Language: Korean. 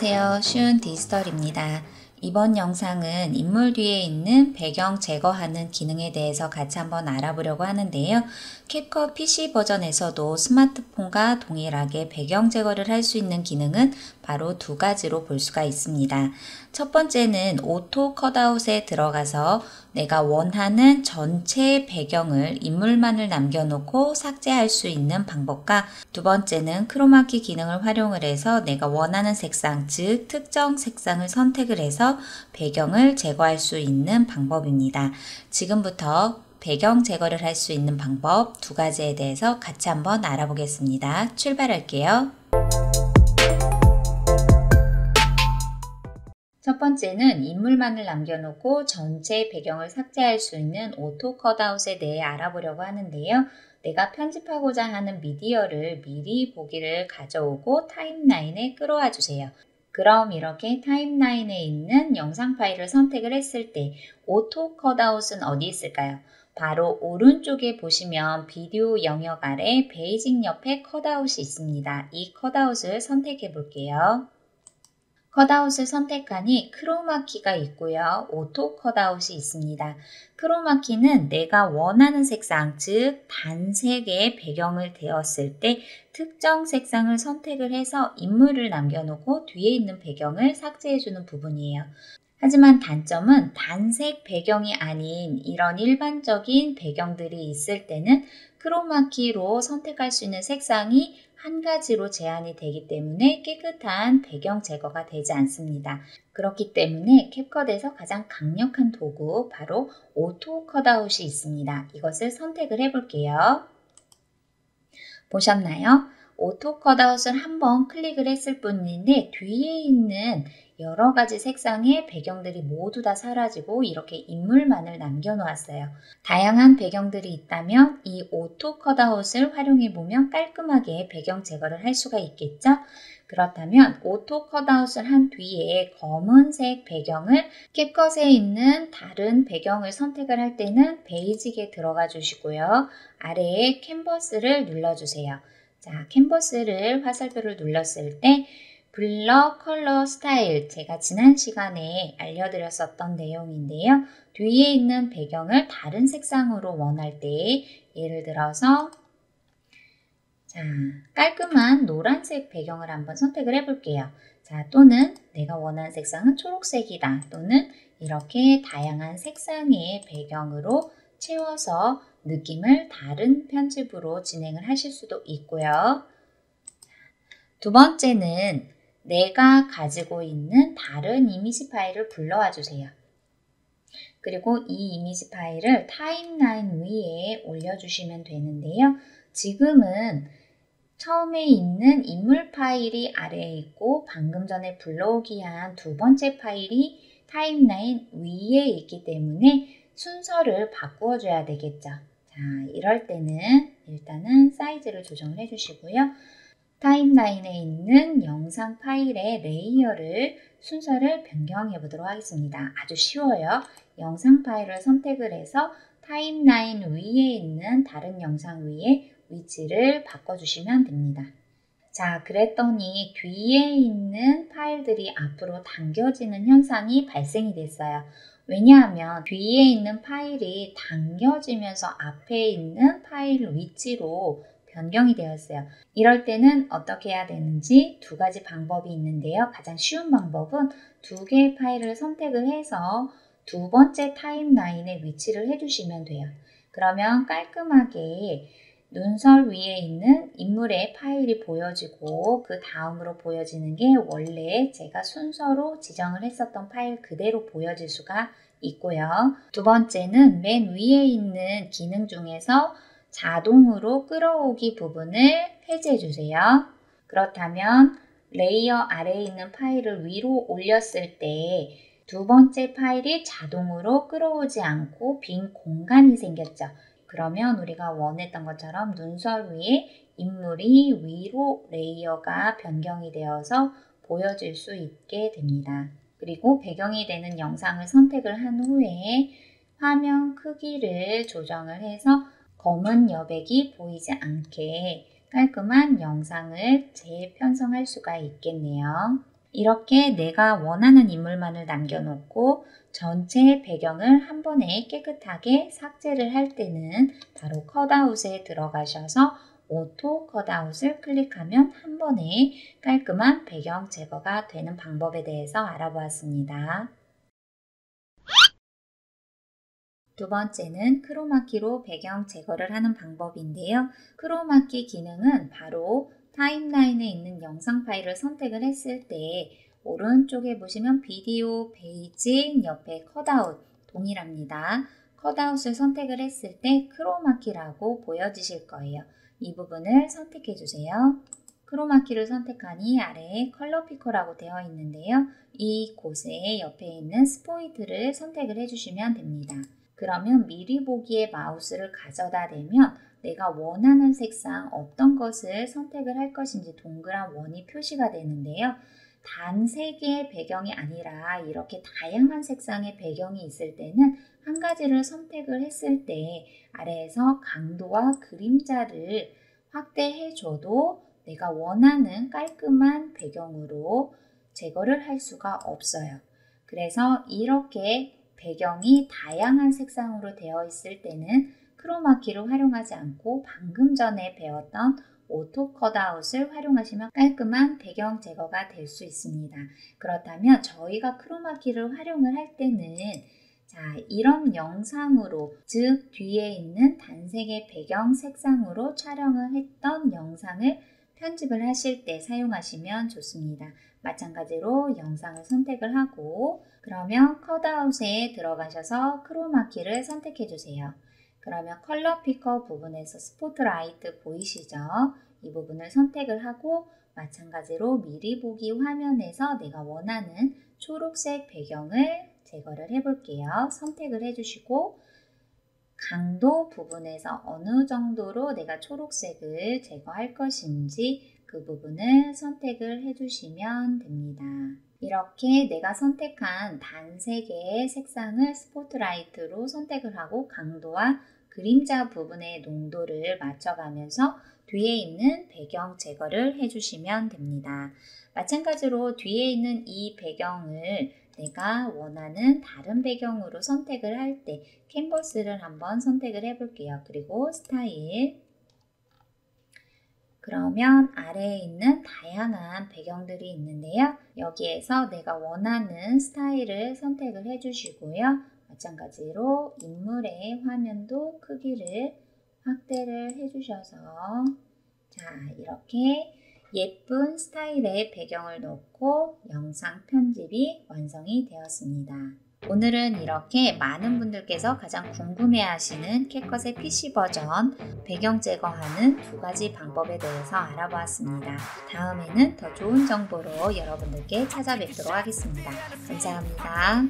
안녕하세요. 쉬운 디지털입니다. 이번 영상은 인물 뒤에 있는 배경 제거하는 기능에 대해서 같이 한번 알아보려고 하는데요. 캡컷 PC 버전에서도 스마트폰과 동일하게 배경 제거를 할 수 있는 기능은 바로 두 가지로 볼 수가 있습니다. 첫 번째는 오토 컷아웃에 들어가서 내가 원하는 전체 배경을 인물만을 남겨놓고 삭제할 수 있는 방법과 두 번째는 크로마키 기능을 활용을 해서 내가 원하는 색상, 즉 특정 색상을 선택을 해서 배경을 제거할 수 있는 방법입니다. 지금부터 배경 제거를 할 수 있는 방법 두 가지에 대해서 같이 한번 알아보겠습니다. 출발할게요. 첫 번째는 인물만을 남겨놓고 전체 배경을 삭제할 수 있는 오토 컷아웃에 대해 알아보려고 하는데요. 내가 편집하고자 하는 미디어를 미리 보기를 가져오고 타임라인에 끌어와 주세요. 그럼 이렇게 타임라인에 있는 영상 파일을 선택을 했을 때 오토 컷아웃은 어디 있을까요? 바로 오른쪽에 보시면 비디오 영역 아래 베이직 옆에 컷아웃이 있습니다. 이 컷아웃을 선택해 볼게요. 컷아웃을 선택하니 크로마키가 있고요. 오토 컷아웃이 있습니다. 크로마키는 내가 원하는 색상, 즉 단색의 배경을 되었을 때 특정 색상을 선택을 해서 인물을 남겨놓고 뒤에 있는 배경을 삭제해주는 부분이에요. 하지만 단점은 단색 배경이 아닌 이런 일반적인 배경들이 있을 때는 크로마키로 선택할 수 있는 색상이 한 가지로 제한이 되기 때문에 깨끗한 배경 제거가 되지 않습니다. 그렇기 때문에 캡컷에서 가장 강력한 도구 바로 오토 컷아웃이 있습니다. 이것을 선택을 해볼게요. 보셨나요? 오토 컷아웃을 한번 클릭을 했을 뿐인데 뒤에 있는 여러 가지 색상의 배경들이 모두 다 사라지고 이렇게 인물만을 남겨놓았어요. 다양한 배경들이 있다면 이 오토 컷아웃을 활용해 보면 깔끔하게 배경 제거를 할 수가 있겠죠? 그렇다면 오토 컷아웃을 한 뒤에 검은색 배경을 캡컷에 있는 다른 배경을 선택을 할 때는 베이직에 들어가 주시고요. 아래에 캔버스를 눌러주세요. 자, 캔버스를 화살표를 눌렀을 때 블러 컬러 스타일, 제가 지난 시간에 알려드렸었던 내용인데요. 뒤에 있는 배경을 다른 색상으로 원할 때 예를 들어서 자, 깔끔한 노란색 배경을 한번 선택을 해볼게요. 자, 또는 내가 원하는 색상은 초록색이다. 또는 이렇게 다양한 색상의 배경으로 채워서 느낌을 다른 편집으로 진행을 하실 수도 있고요. 두 번째는 내가 가지고 있는 다른 이미지 파일을 불러와 주세요. 그리고 이 이미지 파일을 타임라인 위에 올려주시면 되는데요. 지금은 처음에 있는 인물 파일이 아래에 있고 방금 전에 불러오기 한 두 번째 파일이 타임라인 위에 있기 때문에 순서를 바꾸어 줘야 되겠죠. 자, 이럴 때는 일단은 사이즈를 조정을 해주시고요. 타임라인에 있는 영상 파일의 레이어를 순서를 변경해 보도록 하겠습니다. 아주 쉬워요. 영상 파일을 선택을 해서 타임라인 위에 있는 다른 영상 위에 위치를 바꿔주시면 됩니다. 자, 그랬더니 뒤에 있는 파일들이 앞으로 당겨지는 현상이 발생이 됐어요. 왜냐하면 뒤에 있는 파일이 당겨지면서 앞에 있는 파일 위치로 변경이 되었어요. 이럴 때는 어떻게 해야 되는지 두 가지 방법이 있는데요. 가장 쉬운 방법은 두 개의 파일을 선택을 해서 두 번째 타임라인에 위치를 해주시면 돼요. 그러면 깔끔하게 눈설 위에 있는 인물의 파일이 보여지고 그 다음으로 보여지는 게 원래 제가 순서로 지정을 했었던 파일 그대로 보여질 수가 있고요. 두 번째는 맨 위에 있는 기능 중에서 자동으로 끌어오기 부분을 해제해 주세요. 그렇다면 레이어 아래에 있는 파일을 위로 올렸을 때 두 번째 파일이 자동으로 끌어오지 않고 빈 공간이 생겼죠. 그러면 우리가 원했던 것처럼 눈설 위에 인물이 위로 레이어가 변경이 되어서 보여질 수 있게 됩니다. 그리고 배경이 되는 영상을 선택을 한 후에 화면 크기를 조정을 해서 검은 여백이 보이지 않게 깔끔한 영상을 재편성할 수가 있겠네요. 이렇게 내가 원하는 인물만을 남겨놓고 전체 배경을 한 번에 깨끗하게 삭제를 할 때는 바로 컷아웃에 들어가셔서 오토 컷아웃을 클릭하면 한 번에 깔끔한 배경 제거가 되는 방법에 대해서 알아보았습니다. 두 번째는 크로마키로 배경 제거를 하는 방법인데요. 크로마키 기능은 바로 타임라인에 있는 영상 파일을 선택을 했을 때 오른쪽에 보시면 비디오, 베이징, 옆에 컷아웃 동일합니다. 컷아웃을 선택을 했을 때 크로마키라고 보여지실 거예요. 이 부분을 선택해 주세요. 크로마키를 선택하니 아래에 컬러 피커라고 되어 있는데요. 이곳에 옆에 있는 스포이트를 선택을 해주시면 됩니다. 그러면 미리 보기에 마우스를 가져다 대면 내가 원하는 색상 어떤 것을 선택을 할 것인지 동그란 원이 표시가 되는데요. 단 3개의 배경이 아니라 이렇게 다양한 색상의 배경이 있을 때는 한 가지를 선택을 했을 때 아래에서 강도와 그림자를 확대해 줘도 내가 원하는 깔끔한 배경으로 제거를 할 수가 없어요. 그래서 이렇게 배경이 다양한 색상으로 되어 있을 때는 크로마키를 활용하지 않고 방금 전에 배웠던 오토 컷아웃을 활용하시면 깔끔한 배경 제거가 될 수 있습니다. 그렇다면 저희가 크로마키를 활용을 할 때는 이런 영상으로, 즉 뒤에 있는 단색의 배경 색상으로 촬영을 했던 영상을 편집을 하실 때 사용하시면 좋습니다. 마찬가지로 영상을 선택을 하고 그러면 컷아웃에 들어가셔서 크로마키를 선택해 주세요. 그러면 컬러 피커 부분에서 스포트라이트 보이시죠? 이 부분을 선택을 하고 마찬가지로 미리 보기 화면에서 내가 원하는 초록색 배경을 제거를 해볼게요. 선택을 해주시고 강도 부분에서 어느 정도로 내가 초록색을 제거할 것인지 그 부분을 선택을 해주시면 됩니다. 이렇게 내가 선택한 단색의 색상을 스포트라이트로 선택을 하고 강도와 그림자 부분의 농도를 맞춰가면서 뒤에 있는 배경 제거를 해주시면 됩니다. 마찬가지로 뒤에 있는 이 배경을 내가 원하는 다른 배경으로 선택을 할 때 캔버스를 한번 선택을 해볼게요. 그리고 스타일, 그러면 아래에 있는 다양한 배경들이 있는데요. 여기에서 내가 원하는 스타일을 선택을 해주시고요. 마찬가지로 인물의 화면도 크기를 확대를 해주셔서 이렇게 예쁜 스타일의 배경을 넣고 영상 편집이 완성이 되었습니다. 오늘은 이렇게 많은 분들께서 가장 궁금해하시는 캣컷의 PC 버전 배경 제거하는 2가지 방법에 대해서 알아보았습니다. 다음에는 더 좋은 정보로 여러분들께 찾아뵙도록 하겠습니다. 감사합니다.